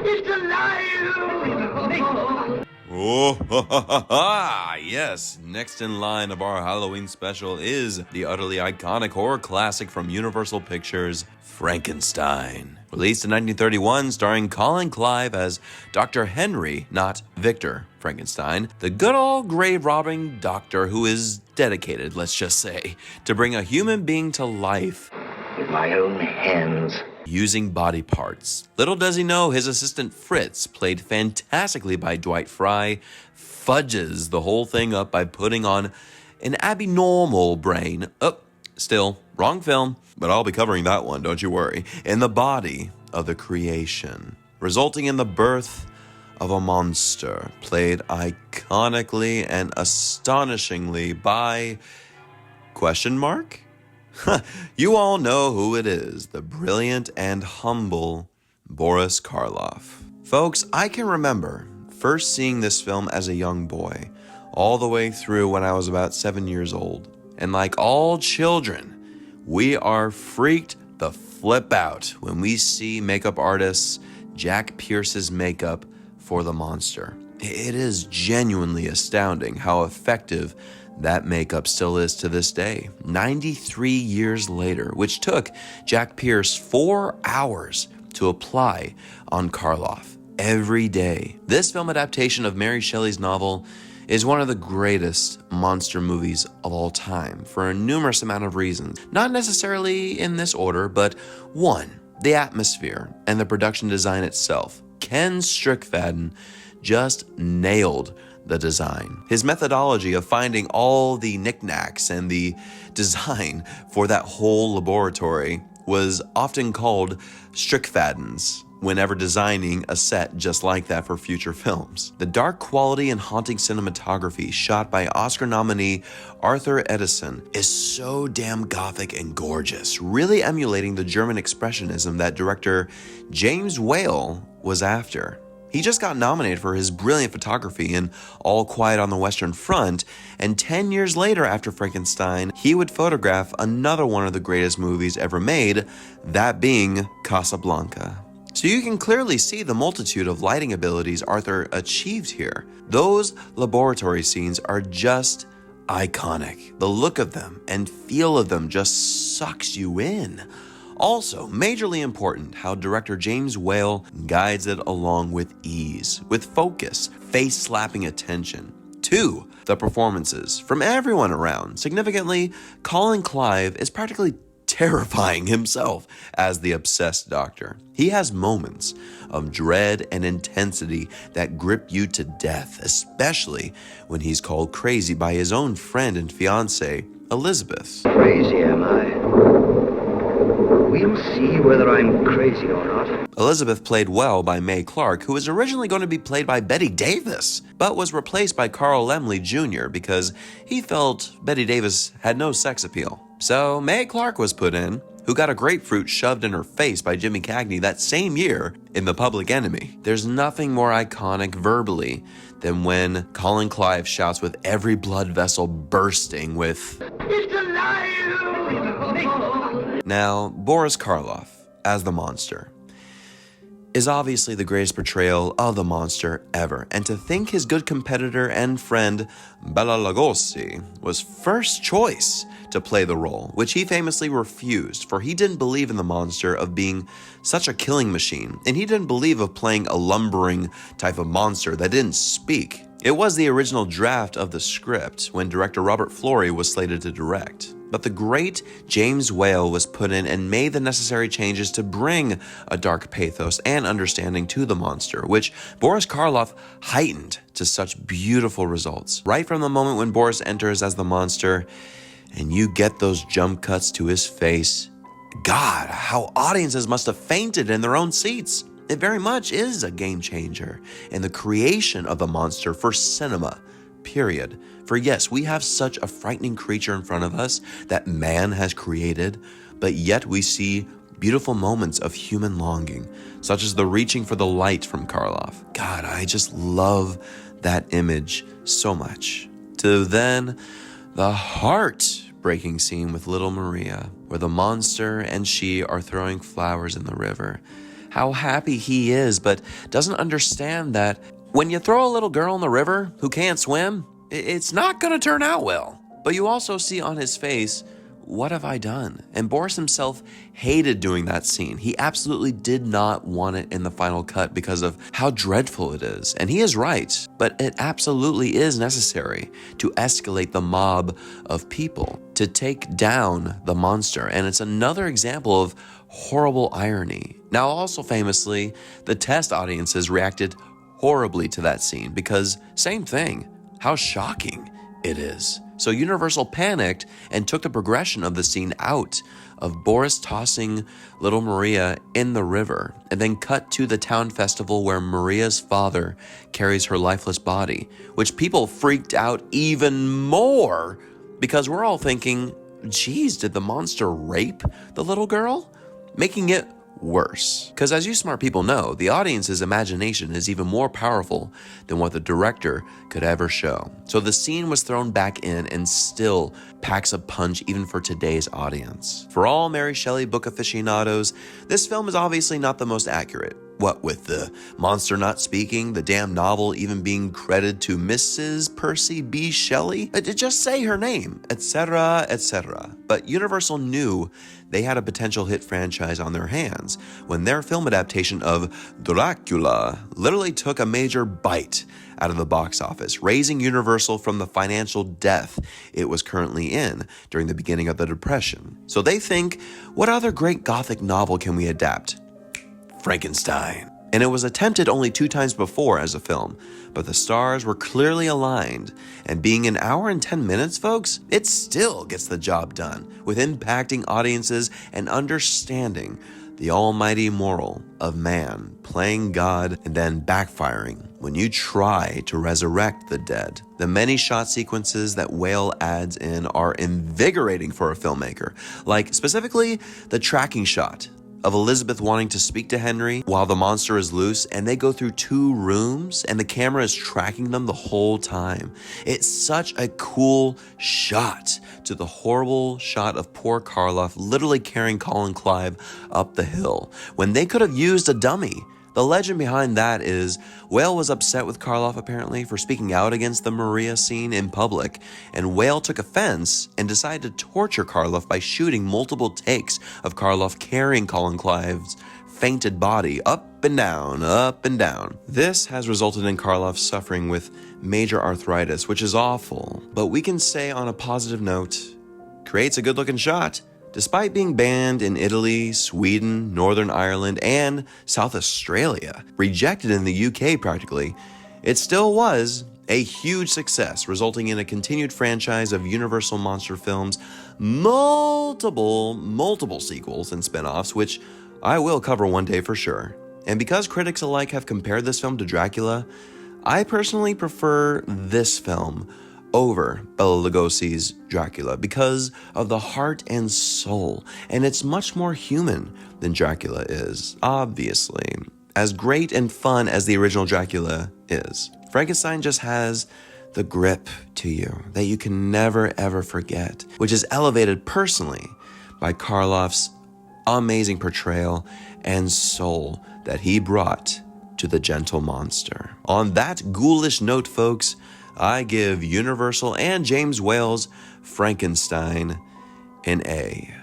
It's alive! Oh, ha, ha, ha, ha. Yes, next in line of our Halloween special is the utterly iconic horror classic from Universal Pictures, Frankenstein. Released in 1931, starring Colin Clive as Dr. Henry, not Victor, Frankenstein, the good old grave-robbing doctor who is dedicated, let's just say, to bring a human being to life With my own hands. using body parts. Little does he know his assistant Fritz, played fantastically by Dwight Frye, fudges the whole thing up by putting on an abnormal brain. Oh, still, wrong film, but I'll be covering that one, don't you worry. In the body of the creation, resulting in the birth of a monster, played iconically and astonishingly by... ? You all know who it is, the brilliant and humble Boris Karloff. Folks, I can remember first seeing this film as a young boy, all the way through when I was about 7 years old. And like all children, we are freaked the flip out when we see makeup artists Jack Pierce's makeup for the monster. It is genuinely astounding how effective that makeup still is to this day, 93 years later, which took Jack Pierce 4 hours to apply on Karloff every day. This film adaptation of Mary Shelley's novel is one of the greatest monster movies of all time for a numerous amount of reasons. Not necessarily in this order, but 1, the atmosphere and the production design itself. Ken Strickfaden just nailed the design. His methodology of finding all the knickknacks and the design for that whole laboratory was often called Strickfaden's whenever designing a set just like that for future films. The dark quality and haunting cinematography shot by Oscar nominee Arthur Edison is so damn gothic and gorgeous, really emulating the German expressionism that director James Whale was after. He just got nominated for his brilliant photography in All Quiet on the Western Front, and 10 years later after Frankenstein, he would photograph another one of the greatest movies ever made, that being Casablanca. So you can clearly see the multitude of lighting abilities Arthur achieved here. Those laboratory scenes are just iconic. The look of them and feel of them just sucks you in. Also, majorly important, how director James Whale guides it along with ease, with focus, face-slapping attention. 2, the performances from everyone around. Significantly, Colin Clive is practically terrifying himself as the obsessed doctor. He has moments of dread and intensity that grip you to death, especially when he's called crazy by his own friend and fiancée, Elizabeth. Crazy, am I? We'll see whether I'm crazy or not. Elizabeth, played well by Mae Clarke, who was originally going to be played by Bette Davis, but was replaced by Carl Laemmle Jr. because he felt Bette Davis had no sex appeal. So Mae Clarke was put in, who got a grapefruit shoved in her face by Jimmy Cagney that same year in The Public Enemy. There's nothing more iconic verbally than when Colin Clive shouts with every blood vessel bursting with, It's alive! Now, Boris Karloff, as the monster, is obviously the greatest portrayal of the monster ever, and to think his good competitor and friend Bela Lugosi was first choice to play the role, which he famously refused, for he didn't believe in the monster of being such a killing machine, and he didn't believe of playing a lumbering type of monster that didn't speak. It was the original draft of the script when director Robert Florey was slated to direct. But the great James Whale was put in and made the necessary changes to bring a dark pathos and understanding to the monster, which Boris Karloff heightened to such beautiful results. Right from the moment when Boris enters as the monster and you get those jump cuts to his face, God, how audiences must have fainted in their own seats. It very much is a game changer in the creation of the monster for cinema, period. For yes, we have such a frightening creature in front of us that man has created, but yet we see beautiful moments of human longing, such as the reaching for the light from Karloff. God, I just love that image so much. To then, the heart-breaking scene with little Maria, where the monster and she are throwing flowers in the river. How happy he is, but doesn't understand that when you throw a little girl in the river who can't swim, it's not going to turn out well. But you also see on his face, what have I done? And Boris himself hated doing that scene. He absolutely did not want it in the final cut because of how dreadful it is. And he is right, but it absolutely is necessary to escalate the mob of people, to take down the monster. And it's another example of horrible irony. Now, also famously, the test audiences reacted horribly to that scene because same thing, how shocking it is. So Universal panicked and took the progression of the scene out of Boris tossing little Maria in the river, and then cut to the town festival where Maria's father carries her lifeless body, which people freaked out even more because we're all thinking, geez, did the monster rape the little girl? Making it worse. Because as you smart people know, the audience's imagination is even more powerful than what the director could ever show. So the scene was thrown back in and still packs a punch even for today's audience. For all Mary Shelley book aficionados, this film is obviously not the most accurate. What with the monster not speaking, the damn novel even being credited to Mrs. Percy B. Shelley? Just say her name, etc., etc. But Universal knew they had a potential hit franchise on their hands when their film adaptation of Dracula literally took a major bite out of the box office, raising Universal from the financial death it was currently in during the beginning of the Depression. So they think, what other great Gothic novel can we adapt? Frankenstein. And it was attempted only 2 times before as a film, but the stars were clearly aligned, and being an hour and 10 minutes, folks, it still gets the job done, with impacting audiences and understanding the almighty moral of man playing God and then backfiring when you try to resurrect the dead. The many shot sequences that Whale adds in are invigorating for a filmmaker, like specifically the tracking shot of Elizabeth wanting to speak to Henry while the monster is loose, and they go through 2 rooms and the camera is tracking them the whole time. It's such a cool shot to the horrible shot of poor Karloff literally carrying Colin Clive up the hill when they could have used a dummy. The legend behind that is Whale was upset with Karloff apparently for speaking out against the Maria scene in public, and Whale took offense and decided to torture Karloff by shooting multiple takes of Karloff carrying Colin Clive's fainted body up and down, up and down. This has resulted in Karloff suffering with major arthritis, which is awful, but we can say on a positive note, creates a good looking shot. Despite being banned in Italy, Sweden, Northern Ireland, and South Australia, rejected in the UK practically, it still was a huge success, resulting in a continued franchise of Universal monster films, multiple sequels and spin-offs, which I will cover one day for sure. And because critics alike have compared this film to Dracula, I personally prefer this film over Bela Lugosi's Dracula because of the heart and soul, and it's much more human than Dracula is, obviously. As great and fun as the original Dracula is, Frankenstein just has the grip to you that you can never ever forget, which is elevated personally by Karloff's amazing portrayal and soul that he brought to the gentle monster. On that ghoulish note, folks, I give Universal and James Whale's Frankenstein an A.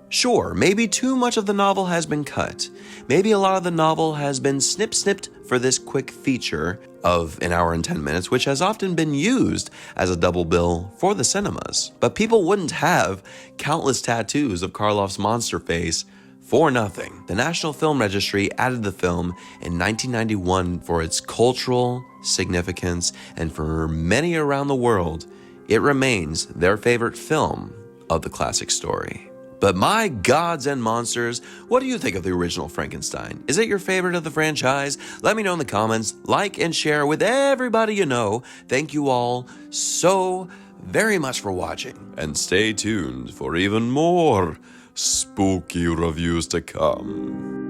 Sure, maybe too much of the novel has been cut. Maybe a lot of the novel has been snipped for this quick feature of an hour and 10 minutes, which has often been used as a double bill for the cinemas. But people wouldn't have countless tattoos of Karloff's monster face for nothing. The National Film Registry added the film in 1991 for its cultural significance, and for many around the world, it remains their favorite film of the classic story. But my gods and monsters, what do you think of the original Frankenstein? Is it your favorite of the franchise? Let me know in the comments, like and share with everybody you know. Thank you all so very much for watching, and stay tuned for even more spooky reviews to come.